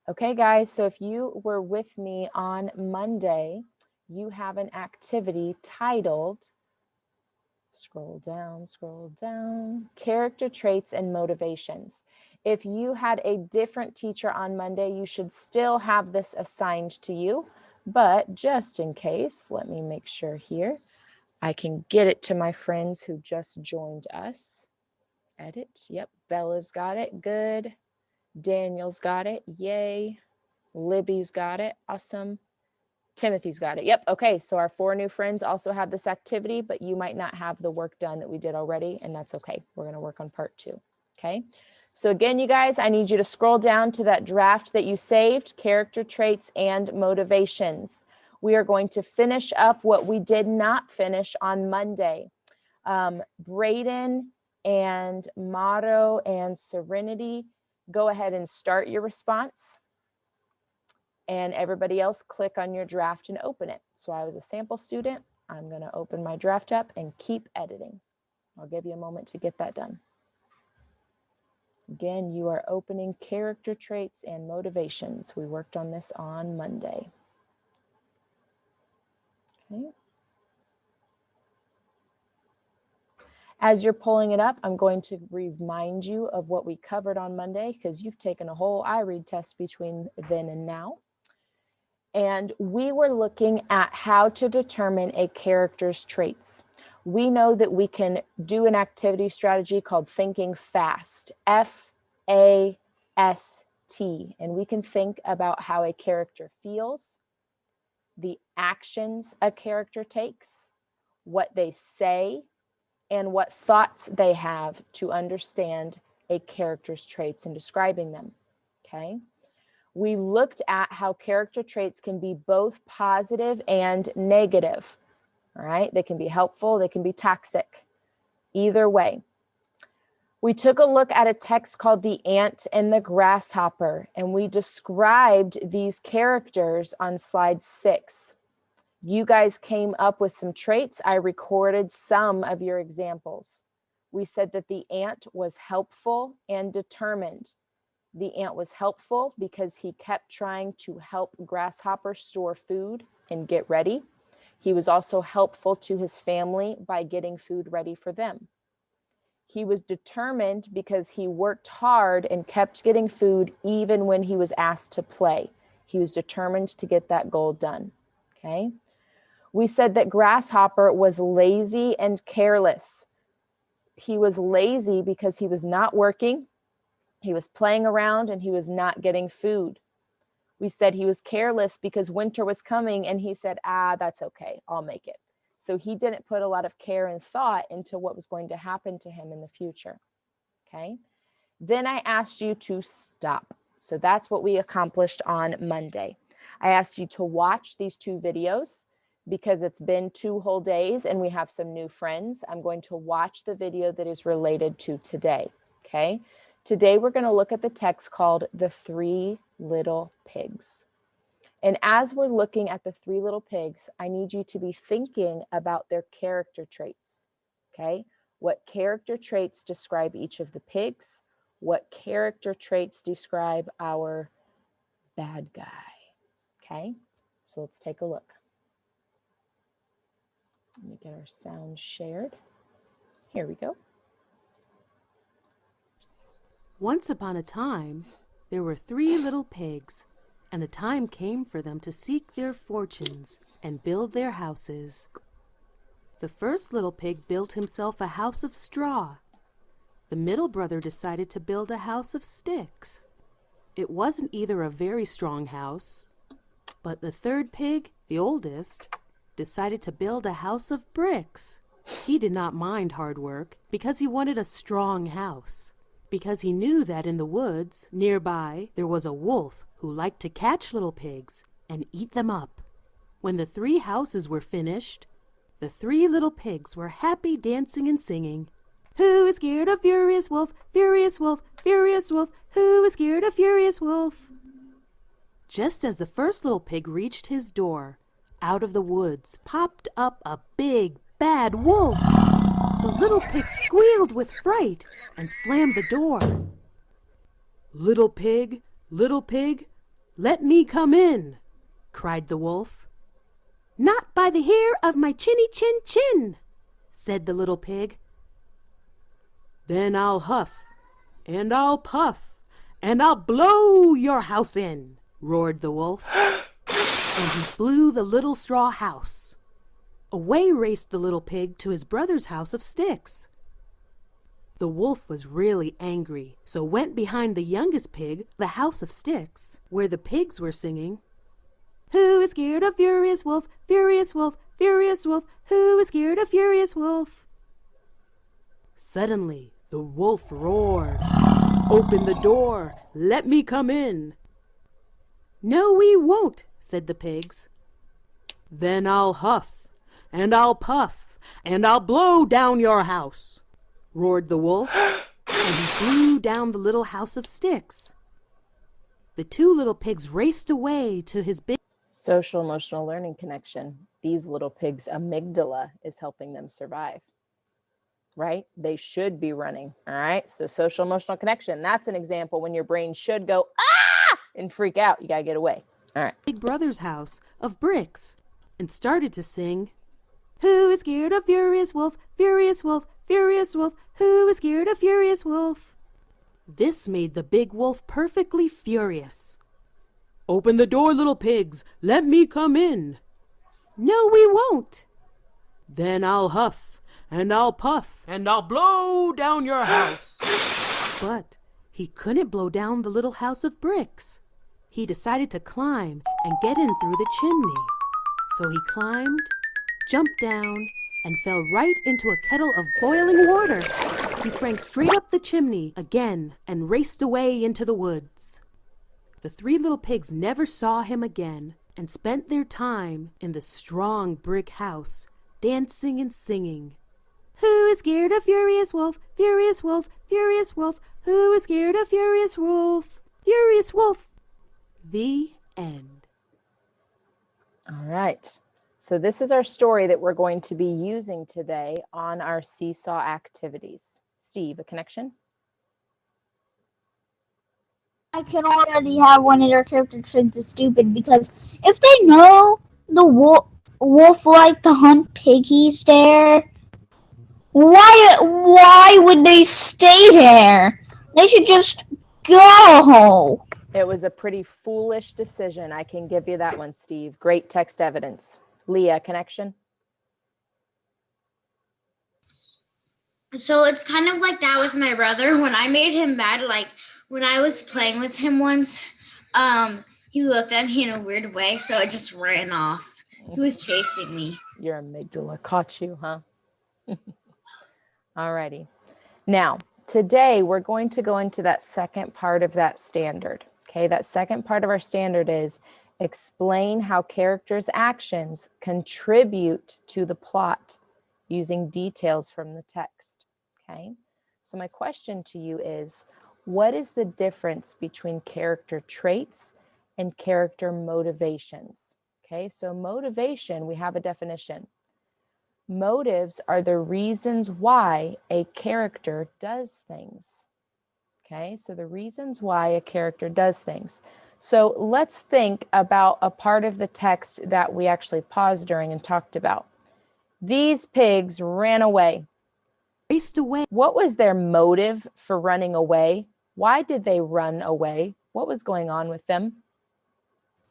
Okay, guys, so if you were with me on Monday, you have an activity titled, scroll down, character traits and motivations. If you had a different teacher on Monday, you should still have this assigned to you, but just in case, let me make sure here. I can get it to my friends who just joined us. Edit, yep, Bella's got it, good. Daniel's got it, yay. Libby's got it, awesome. Timothy's got it, yep, okay, so our 4 new friends also have this activity, but you might not have the work done that we did already, and that's okay. We're gonna work on part 2, okay? So again, you guys, I need you to scroll down to that draft that you saved, character traits and motivations. We are going to finish up what we did not finish on Monday. Braden and Motto and Serenity, go ahead and start your response. And everybody else click on your draft and open it. So I was a sample student. I'm going to open my draft up and keep editing. I'll give you a moment to get that done. Again, you are opening character traits and motivations. We worked on this on Monday. Okay. As you're pulling it up, I'm going to remind you of what we covered on Monday because you've taken a whole iRead test between then and now. And we were looking at how to determine a character's traits. We know that we can do an activity strategy called thinking fast, F-A-S-T, and we can think about how a character feels, the actions a character takes, what they say, and what thoughts they have to understand a character's traits and describing them, okay? We looked at how character traits can be both positive and negative, all right? They can be helpful, they can be toxic, either way. We took a look at a text called The Ant and the Grasshopper, and we described these characters on slide 6. You guys came up with some traits. I recorded some of your examples. We said that the ant was helpful and determined. The ant was helpful because he kept trying to help Grasshopper store food and get ready. He was also helpful to his family by getting food ready for them. He was determined because he worked hard and kept getting food even when he was asked to play. He was determined to get that goal done, okay? We said that Grasshopper was lazy and careless. He was lazy because he was not working. He was playing around and he was not getting food. We said he was careless because winter was coming and he said, that's okay, I'll make it. So he didn't put a lot of care and thought into what was going to happen to him in the future, okay? Then I asked you to stop. So that's what we accomplished on Monday. I asked you to watch these 2 videos because it's been 2 whole days and we have some new friends. I'm going to watch the video that is related to today, okay? Today, we're going to look at the text called The 3 Little Pigs. And as we're looking at the 3 little pigs, I need you to be thinking about their character traits, okay? What character traits describe each of the pigs? What character traits describe our bad guy, okay? So let's take a look. Let me get our sound shared. Here we go. Once upon a time, there were 3 little pigs, and the time came for them to seek their fortunes and build their houses. The first little pig built himself a house of straw. The middle brother decided to build a house of sticks. It wasn't either a very strong house, but the third pig, the oldest, decided to build a house of bricks. He did not mind hard work because he wanted a strong house. Because he knew that in the woods nearby there was a wolf who liked to catch little pigs and eat them up. When the 3 houses were finished, the 3 little pigs were happy dancing and singing. Who is scared of Furious Wolf, Furious Wolf, Furious Wolf? Who is scared of Furious Wolf? Just as the first little pig reached his door, out of the woods popped up a big, bad wolf. The little pig squealed with fright and slammed the door. Little pig, "Let me come in," cried the wolf. "Not by the hair of my chinny chin chin," said the little pig. "Then I'll huff, and I'll puff, and I'll blow your house in," roared the wolf. And he blew the little straw house. Away raced the little pig to his brother's house of sticks. The wolf was really angry, so went behind the youngest pig, the house of sticks, where the pigs were singing, "Who is scared of Furious Wolf, Furious Wolf, Furious Wolf? Who is scared of Furious Wolf?" Suddenly, the wolf roared, "Open the door, let me come in." "No, we won't," said the pigs. "Then I'll huff, and I'll puff, and I'll blow down your house," roared the wolf, and he blew down the little house of sticks. The two little pigs raced away to his big Social emotional learning connection. These little pigs' amygdala is helping them survive, right? They should be running, all right? So social emotional connection, that's an example when your brain should go, ah, and freak out. You got to get away. All right. big brother's house of bricks and started to sing, "Who is scared of Furious Wolf, Furious Wolf, Furious Wolf? Who is scared of Furious Wolf?" This made the big wolf perfectly furious. "Open the door, little pigs, let me come in." "No, we won't." "Then I'll huff, and I'll puff, and I'll blow down your house." But he couldn't blow down the little house of bricks. He decided to climb and get in through the chimney. So he climbed, jumped down, and fell right into a kettle of boiling water. He sprang straight up the chimney again and raced away into the woods. The three little pigs never saw him again and spent their time in the strong brick house, dancing and singing, "Who is scared of Furious Wolf, Furious Wolf, Furious Wolf? Who is scared of Furious Wolf, Furious Wolf?" The end. All right. So this is our story that we're going to be using today on our seesaw activities. Steve, a connection? I can already have one of their character traits is stupid because if they know the wolf like to hunt piggies there, why would they stay there? They should just go. It was a pretty foolish decision. I can give you that one, Steve. Great text evidence. Leah, connection? So it's kind of like that with my brother. When I made him mad, like when I was playing with him once, he looked at me in a weird way, so I just ran off. He was chasing me. Your amygdala caught you, huh? All righty. Now, today we're going to go into that second part of that standard. Okay, that second part of our standard is explain how characters' actions contribute to the plot using details from the text. Okay, so my question to you is, what is the difference between character traits and character motivations? Okay, so motivation, we have a definition. Motives are the reasons why a character does things. Okay, so the reasons why a character does things. So let's think about a part of the text that we actually paused during and talked about. These pigs ran away. Raced away. What was their motive for running away? Why did they run away? What was going on with them?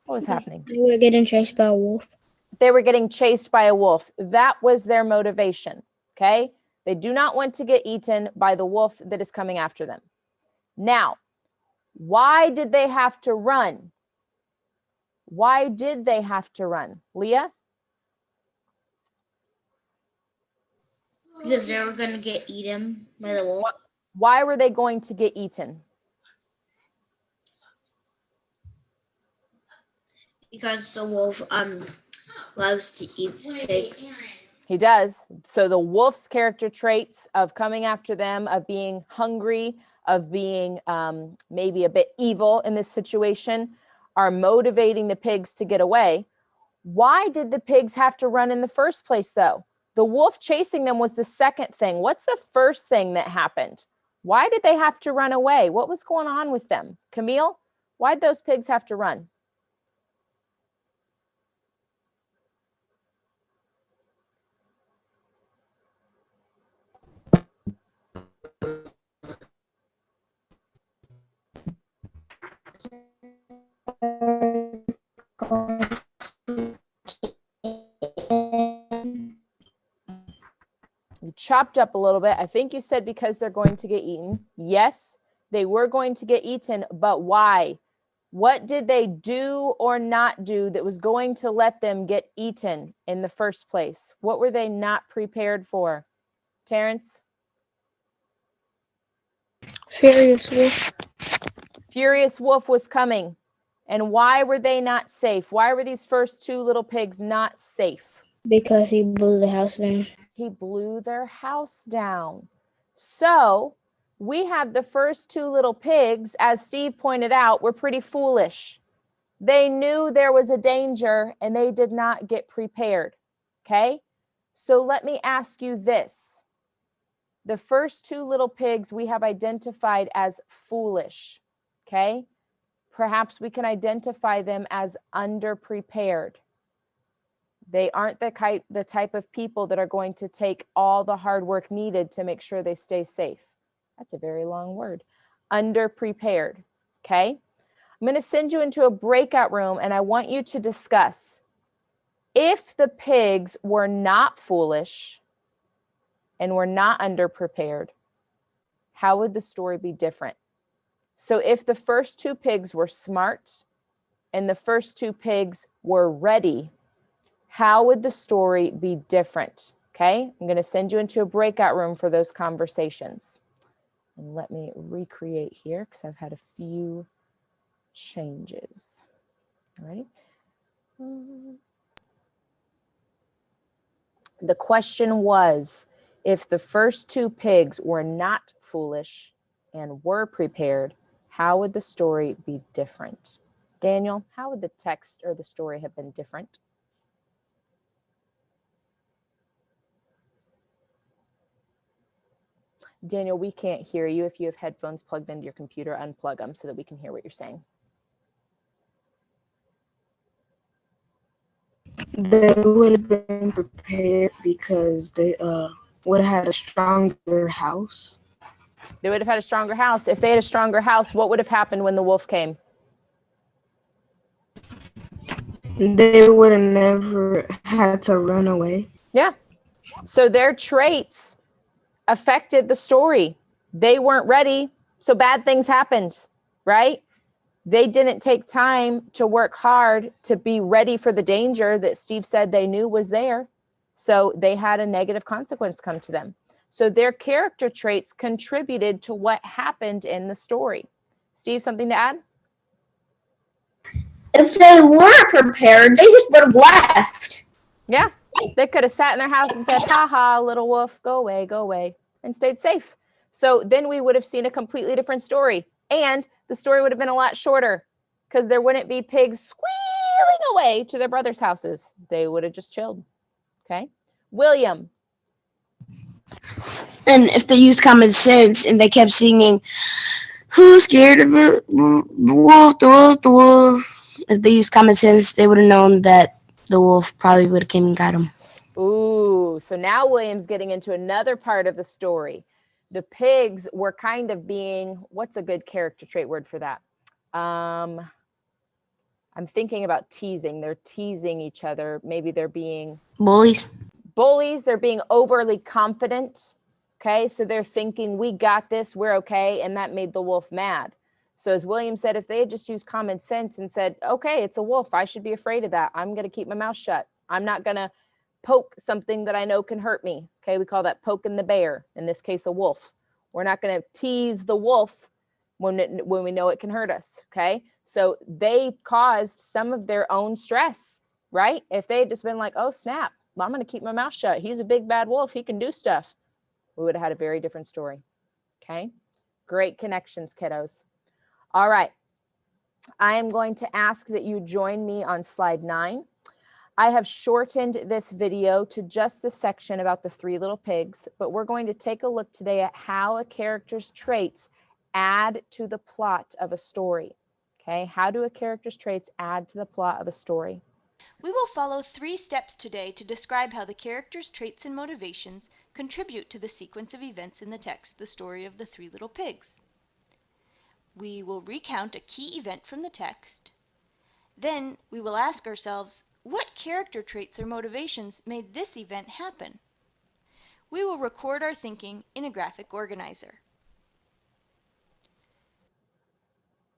What was happening? They were getting chased by a wolf. They were getting chased by a wolf. That was their motivation. Okay, they do not want to get eaten by the wolf that is coming after them. Now, why did they have to run? Why did they have to run? Leah? Because they were going to get eaten by the wolf. Why were they going to get eaten? Because the wolf loves to eat pigs. He does. So the wolf's character traits of coming after them, of being hungry, of being maybe a bit evil in this situation, are motivating the pigs to get away. Why did the pigs have to run in the first place, though? The wolf chasing them was the second thing. What's the first thing that happened? Why did they have to run away? What was going on with them? Camille, why'd those pigs have to run? chopped up a little bit. I think you said because they're going to get eaten. Yes, they were going to get eaten, but why? What did they do or not do that was going to let them get eaten in the first place? What were they not prepared for? Terrence? Furious Wolf. Furious Wolf was coming. And why were they not safe? Why were these first two little pigs not safe? Because he blew the house down. He blew their house down. So we have the first two little pigs, as Steve pointed out, were pretty foolish. They knew there was a danger and they did not get prepared. Okay? So let me ask you this. The first two little pigs we have identified as foolish. Okay? Perhaps we can identify them as underprepared. They aren't the type of people that are going to take all the hard work needed to make sure they stay safe. That's a very long word. Underprepared. Okay? I'm going to send you into a breakout room and I want you to discuss if the pigs were not foolish and were not underprepared, how would the story be different? So if the first two pigs were smart and the first two pigs were ready, how would the story be different? Okay, I'm going to send you into a breakout room for those conversations. And let me recreate here because I've had a few changes. All right. The question was, if the first two pigs were not foolish and were prepared, how would the story be different? Daniel, how would the text or the story have been different? Daniel, we can't hear you. If you have headphones plugged into your computer, unplug them so that we can hear what you're saying. They would have been prepared because they would have had a stronger house. They would have had a stronger house. If they had a stronger house, what would have happened when the wolf came? They would have never had to run away. Yeah. So their traits affected the story. They weren't ready, so bad things happened, right? They didn't take time to work hard to be ready for the danger that Steve said they knew was there. So they had a negative consequence come to them. So their character traits contributed to what happened in the story. Steve, something to add? If they were prepared, they just would have left. Yeah, they could have sat in their house and said, ha ha, little wolf, go away, and stayed safe. So then we would have seen a completely different story. And the story would have been a lot shorter because there wouldn't be pigs squealing away to their brother's houses. They would have just chilled. Okay. William. And if they used common sense and they kept singing, "Who's scared of it? The wolf, the wolf, the wolf." If they used common sense, they would have known that the wolf probably would have came and got him. Ooh, so now William's getting into another part of the story. The pigs were kind of being, what's a good character trait word for that? I'm thinking about teasing. They're teasing each other. Maybe they're being Bullies. They're being overly confident. Okay, so they're thinking, we got this, we're okay. And that made the wolf mad. So as William said, if they had just used common sense and said, okay, it's a wolf, I should be afraid of that. I'm going to keep my mouth shut. I'm not going to poke something that I know can hurt me. Okay, we call that poking the bear, in this case, a wolf. We're not going to tease the wolf when we know it can hurt us. Okay, so they caused some of their own stress, right? If they had just been like, oh, snap, well, I'm going to keep my mouth shut. He's a big bad wolf. He can do stuff. We would have had a very different story. Okay, great connections, kiddos. All right, I am going to ask that you join me on slide 9. I have shortened this video to just the section about the 3 little pigs, but we're going to take a look today at how a character's traits add to the plot of a story. Okay, how do a character's traits add to the plot of a story? We will follow 3 steps today to describe how the character's traits and motivations contribute to the sequence of events in the text, the story of the 3 little pigs. We will recount a key event from the text. Then we will ask ourselves, what character traits or motivations made this event happen? We will record our thinking in a graphic organizer.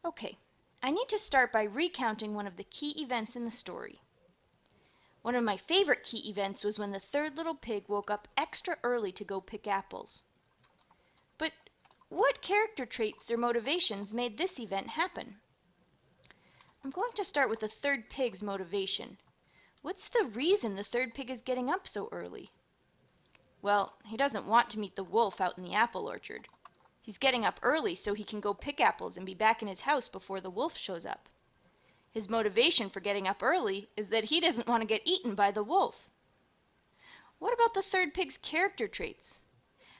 Okay, I need to start by recounting one of the key events in the story. One of my favorite key events was when the third little pig woke up extra early to go pick apples. But what character traits or motivations made this event happen? I'm going to start with the third pig's motivation. What's the reason the third pig is getting up so early? Well, he doesn't want to meet the wolf out in the apple orchard. He's getting up early so he can go pick apples and be back in his house before the wolf shows up. His motivation for getting up early is that he doesn't want to get eaten by the wolf. What about the third pig's character traits?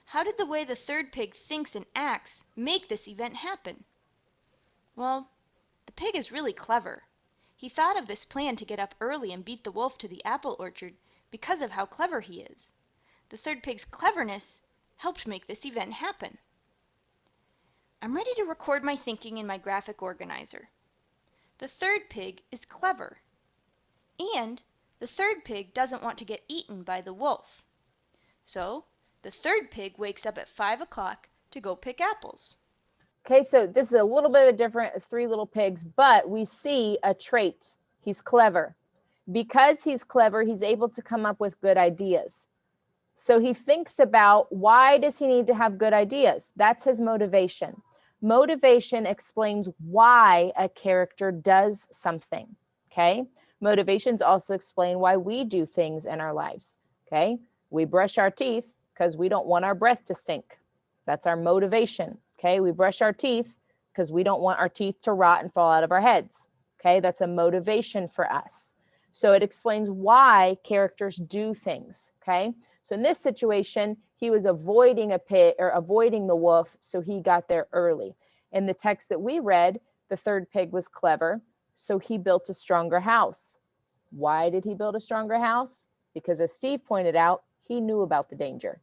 How did the way the third pig thinks and acts make this event happen? Well, the pig is really clever. He thought of this plan to get up early and beat the wolf to the apple orchard because of how clever he is. The third pig's cleverness helped make this event happen. I'm ready to record my thinking in my graphic organizer. The third pig is clever. And the third pig doesn't want to get eaten by the wolf. So, the third pig wakes up at 5 o'clock to go pick apples. Okay, so this is a little bit of a different three little pigs, but we see a trait. He's clever. Because he's clever, he's able to come up with good ideas. So he thinks about, why does he need to have good ideas? That's his motivation. Motivation explains why a character does something, okay? Motivations also explain why we do things in our lives, okay? We brush our teeth because we don't want our breath to stink. That's our motivation, okay? We brush our teeth because we don't want our teeth to rot and fall out of our heads, okay? That's a motivation for us. So it explains why characters do things, okay? So in this situation, he was avoiding a pig or avoiding the wolf, so he got there early. In the text that we read, the third pig was clever, so he built a stronger house. Why did he build a stronger house? Because as Steve pointed out, he knew about the danger,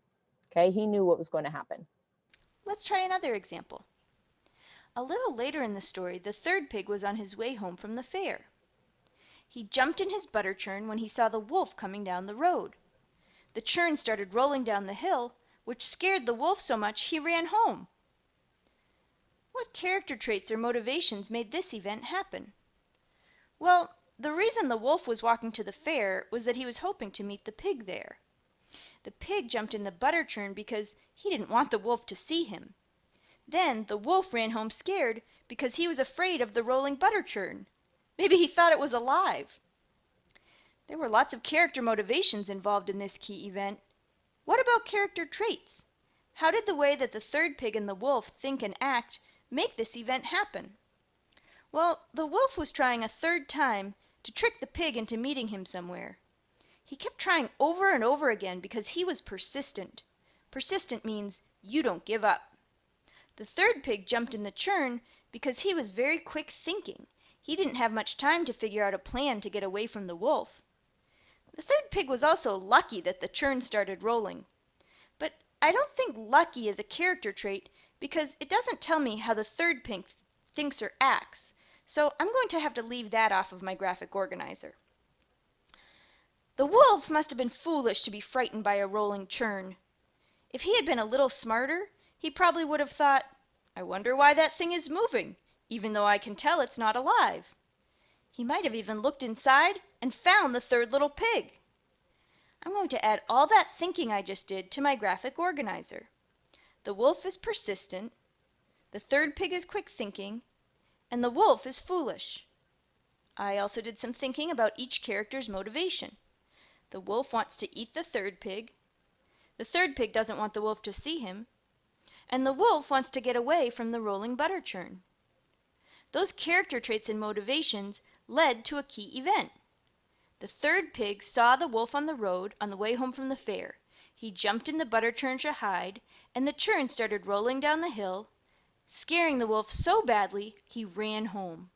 okay? He knew what was going to happen. Let's try another example. A little later in the story, the third pig was on his way home from the fair. He jumped in his butter churn when he saw the wolf coming down the road. The churn started rolling down the hill, which scared the wolf so much he ran home. What character traits or motivations made this event happen? Well, the reason the wolf was walking to the fair was that he was hoping to meet the pig there. The pig jumped in the butter churn because he didn't want the wolf to see him. Then the wolf ran home scared because he was afraid of the rolling butter churn. Maybe he thought it was alive. There were lots of character motivations involved in this key event. What about character traits? How did the way that the third pig and the wolf think and act make this event happen? Well, the wolf was trying a third time to trick the pig into meeting him somewhere. He kept trying over and over again because he was persistent. Persistent means you don't give up. The third pig jumped in the churn because he was very quick thinking. He didn't have much time to figure out a plan to get away from the wolf. The third pig was also lucky that the churn started rolling. But I don't think lucky is a character trait because it doesn't tell me how the third pig thinks or acts. So I'm going to have to leave that off of my graphic organizer. The wolf must have been foolish to be frightened by a rolling churn. If he had been a little smarter, he probably would have thought, I wonder why that thing is moving, even though I can tell it's not alive. He might have even looked inside and found the third little pig. I'm going to add all that thinking I just did to my graphic organizer. The wolf is persistent, the third pig is quick thinking, and the wolf is foolish. I also did some thinking about each character's motivation. The wolf wants to eat the third pig doesn't want the wolf to see him, and the wolf wants to get away from the rolling butter churn. Those character traits and motivations led to a key event. The third pig saw the wolf on the road on the way home from the fair. He jumped in the butter churn to hide, and the churn started rolling down the hill, scaring the wolf so badly he ran home.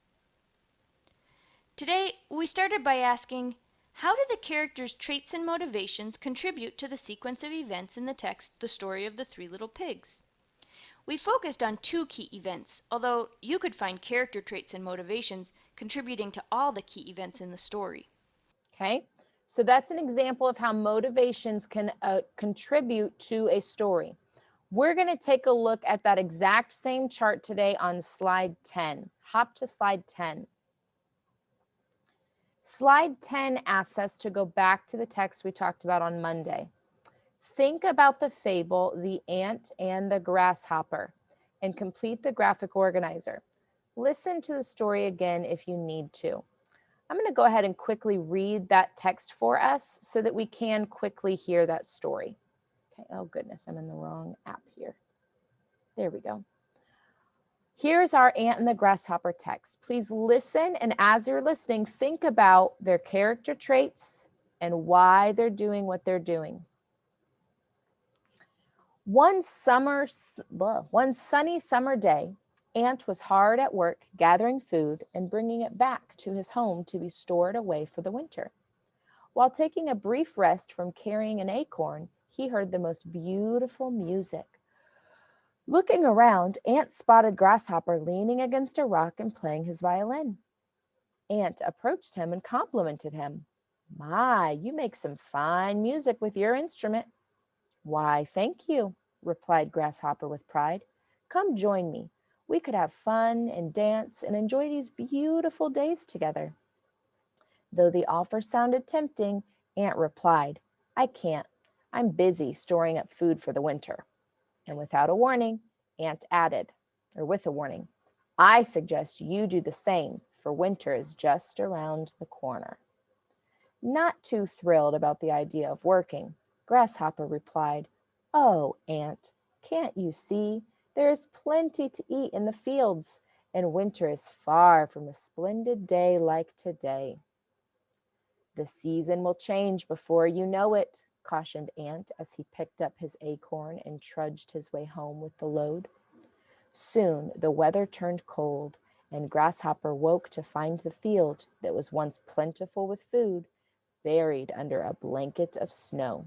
Today, we started by asking, how do the characters' traits and motivations contribute to the sequence of events in the text, The Story of the Three Little Pigs? We focused on two key events, although you could find character traits and motivations contributing to all the key events in the story. Okay, So that's an example of how motivations can contribute to a story. We're going to take a look at that exact same chart today on slide 10. Hop to slide 10. Slide 10 asks us to go back to the text we talked about on Monday. Think about the fable, The Ant and the Grasshopper, and complete the graphic organizer. Listen to the story again if you need to. I'm going to go ahead and quickly read that text for us so that we can quickly hear that story. Okay. Oh goodness, I'm in the wrong app here. There we go. Here's our Ant and the Grasshopper text. Please listen, and as you're listening, think about their character traits and why they're doing what they're doing. One sunny summer day, Ant was hard at work gathering food and bringing it back to his home to be stored away for the winter. While taking a brief rest from carrying an acorn, he heard the most beautiful music. Looking around, Ant spotted Grasshopper leaning against a rock and playing his violin. Ant approached him and complimented him. "My, you make some fine music with your instrument." "Why, thank you," replied Grasshopper with pride. "Come join me. We could have fun and dance and enjoy these beautiful days together." Though the offer sounded tempting, Ant replied, "I can't. I'm busy storing up food for the winter." And without a warning, Ant added, or with a warning, "I suggest you do the same, for winter is just around the corner." Not too thrilled about the idea of working, Grasshopper replied, "Oh, Ant, can't you see? There is plenty to eat in the fields, and winter is far from a splendid day like today." "The season will change before you know it," cautioned Ant as he picked up his acorn and trudged his way home with the load. Soon the weather turned cold, and Grasshopper woke to find the field that was once plentiful with food buried under a blanket of snow.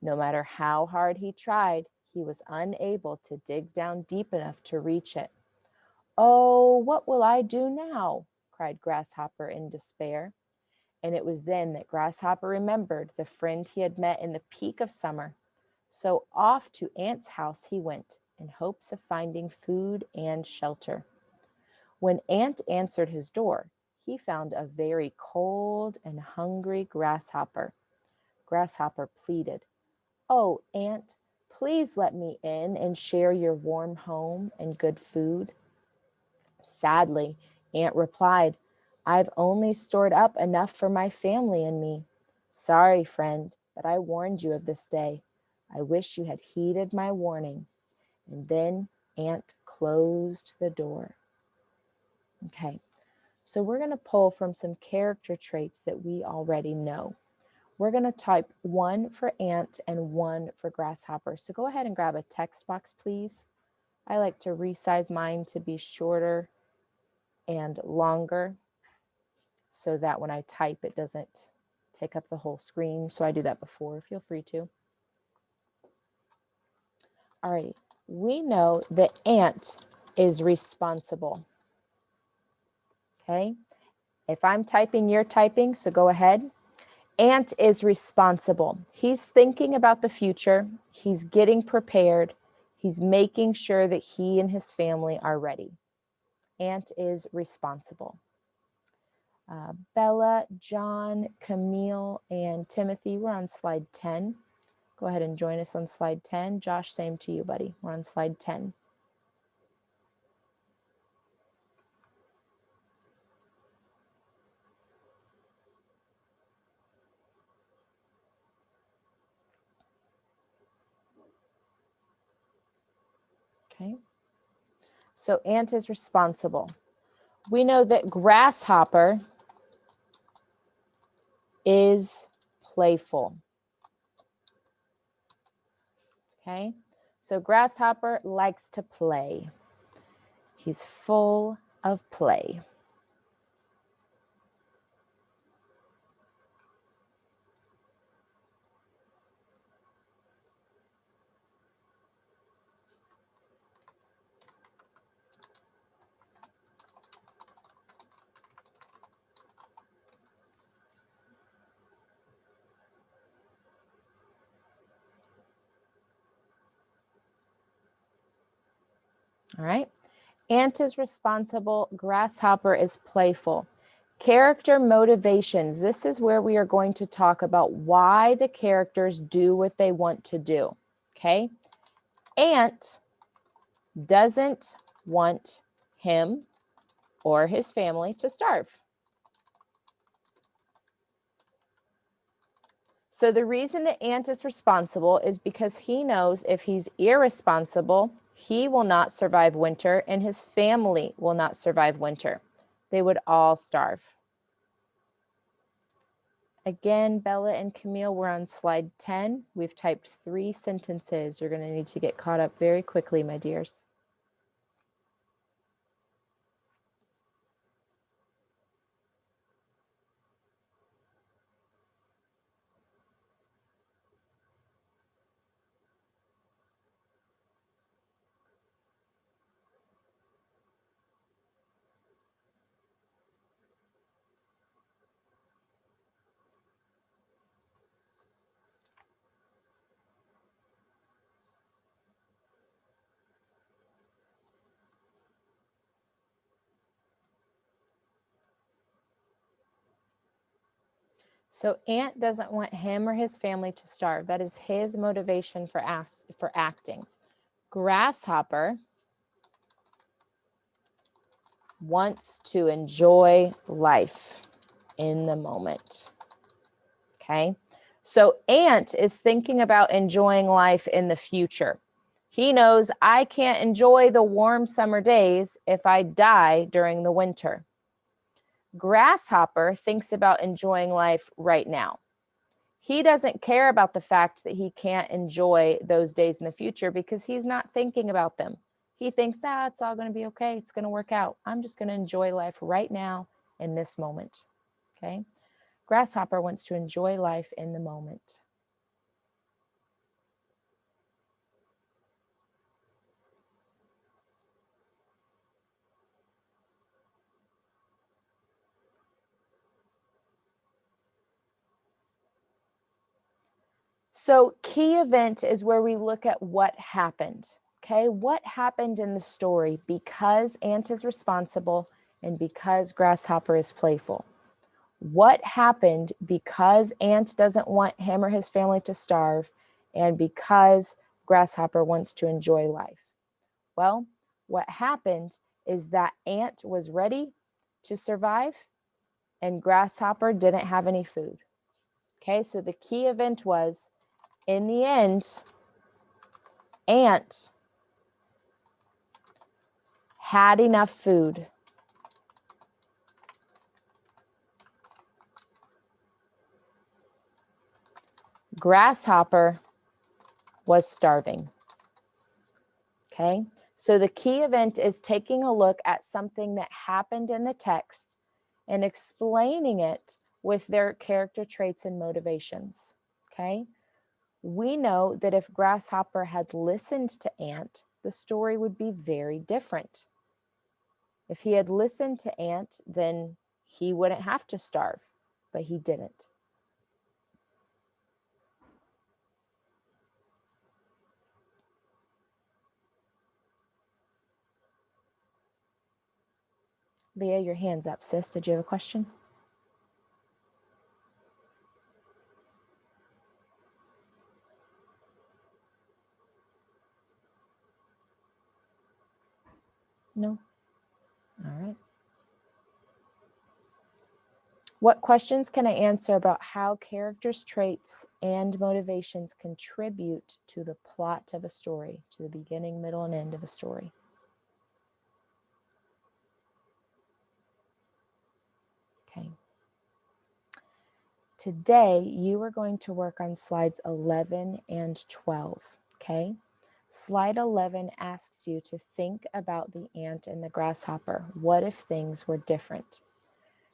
No matter how hard he tried, he was unable to dig down deep enough to reach it. "Oh, what will I do now?" cried Grasshopper in despair. And it was then that Grasshopper remembered the friend he had met in the peak of summer. So off to Ant's house he went, in hopes of finding food and shelter. When Ant answered his door, he found a very cold and hungry Grasshopper. Grasshopper pleaded, "Oh, Ant, please let me in and share your warm home and good food." Sadly, Ant replied, "I've only stored up enough for my family and me. Sorry, friend, but I warned you of this day. I wish you had heeded my warning." And then Ant closed the door. Okay, so we're going to pull from some character traits that we already know. We're going to type one for Ant and one for Grasshopper. So go ahead and grab a text box, please. I like to resize mine to be shorter and longer so that when I type, it doesn't take up the whole screen. So I do that before. Feel free to. All right. We know that Ant is responsible. Okay. If I'm typing, you're typing, so go ahead. Ant is responsible. He's thinking about the future. He's getting prepared. He's making sure that he and his family are ready. Ant is responsible. Bella, John, Camille, and Timothy, we're on slide 10. Go ahead and join us on slide 10. Josh, same to you, buddy. We're on slide 10. Okay. So Ant is responsible. We know that Grasshopper is playful. Okay, so Grasshopper likes to play. He's full of play. All right. Ant is responsible, grasshopper is playful. Character motivations. This is where we are going to talk about why the characters do what they want to do. Okay. Ant doesn't want him or his family to starve. So the reason that Ant is responsible is because he knows if he's irresponsible, he will not survive winter and his family will not survive winter. They would all starve. Again, Bella and Camille, we're on slide 10. We've typed 3 sentences. You're going to need to get caught up very quickly, my dears. So Ant doesn't want him or his family to starve. That is his motivation for acting. Grasshopper wants to enjoy life in the moment. Okay? So Ant is thinking about enjoying life in the future. He knows I can't enjoy the warm summer days if I die during the winter. Grasshopper thinks about enjoying life right now. He doesn't care about the fact that he can't enjoy those days in the future because he's not thinking about them. He thinks, it's all going to be okay. It's going to work out. I'm just going to enjoy life right now in this moment. Okay? Grasshopper wants to enjoy life in the moment. So key event is where we look at what happened. Okay, what happened in the story because Ant is responsible and because Grasshopper is playful? What happened because Ant doesn't want him or his family to starve and because Grasshopper wants to enjoy life? Well, what happened is that Ant was ready to survive and Grasshopper didn't have any food. Okay, so the key event was, in the end, Ant had enough food. Grasshopper was starving. Okay, so the key event is taking a look at something that happened in the text and explaining it with their character traits and motivations. Okay, we know that if Grasshopper had listened to Ant, the story would be very different. If he had listened to Ant, then he wouldn't have to starve, but he didn't. Leah, your hand's up, sis. Did you have a question? No? All right. What questions can I answer about how characters' traits and motivations contribute to the plot of a story, to the beginning, middle, and end of a story? Okay. Today, you are going to work on slides 11 and 12, okay? Slide 11 asks you to think about the ant and the grasshopper. What if things were different?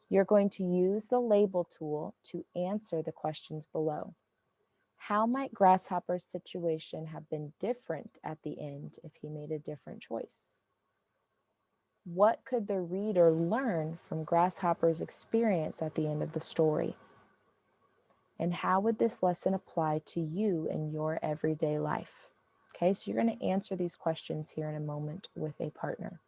You're going to use the label tool to answer the questions below. How might Grasshopper's situation have been different at the end if he made a different choice? What could the reader learn from Grasshopper's experience at the end of the story? And how would this lesson apply to you in your everyday life? Okay, so you're going to answer these questions here in a moment with a partner.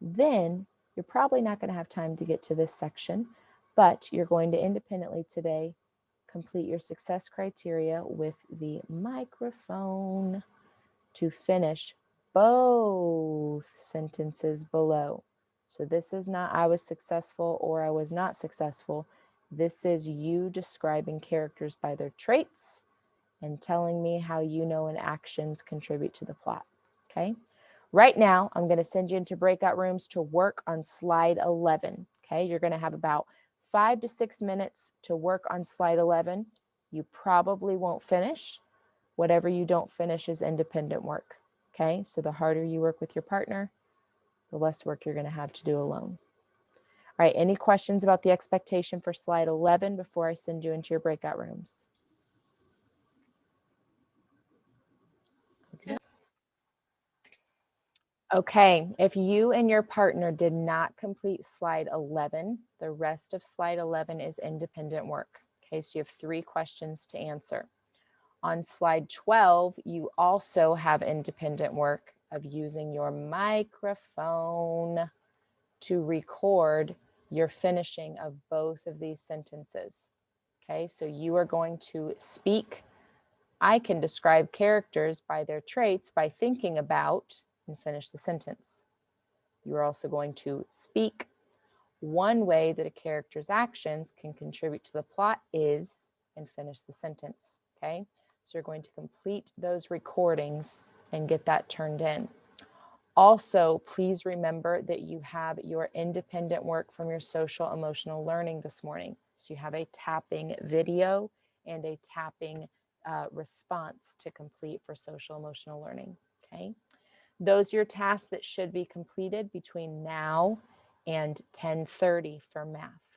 Then you're probably not going to have time to get to this section, but you're going to independently today complete your success criteria with the microphone to finish both sentences below. So this is not I was successful or I was not successful. This is you describing characters by their traits and telling me how you know and actions contribute to the plot. Okay. Right now, I'm going to send you into breakout rooms to work on slide 11. Okay. You're going to have about 5 to 6 minutes to work on slide 11. You probably won't finish. Whatever you don't finish is independent work. Okay. So the harder you work with your partner, the less work you're going to have to do alone. All right. Any questions about the expectation for slide 11 before I send you into your breakout rooms? Okay, if you and your partner did not complete slide 11, the rest of slide 11 is independent work. Okay, so you have 3 questions to answer. On slide 12, you also have independent work of using your microphone to record your finishing of both of these sentences. Okay, so you are going to speak. I can describe characters by their traits by thinking about and finish the sentence. You're also going to speak. One way that a character's actions can contribute to the plot is and finish the sentence. Okay, so you're going to complete those recordings and get that turned in. Also, please remember that you have your independent work from your social emotional learning this morning. So you have a tapping video and a tapping response to complete for social emotional learning. Okay. Those are your tasks that should be completed between now and 10:30 for math.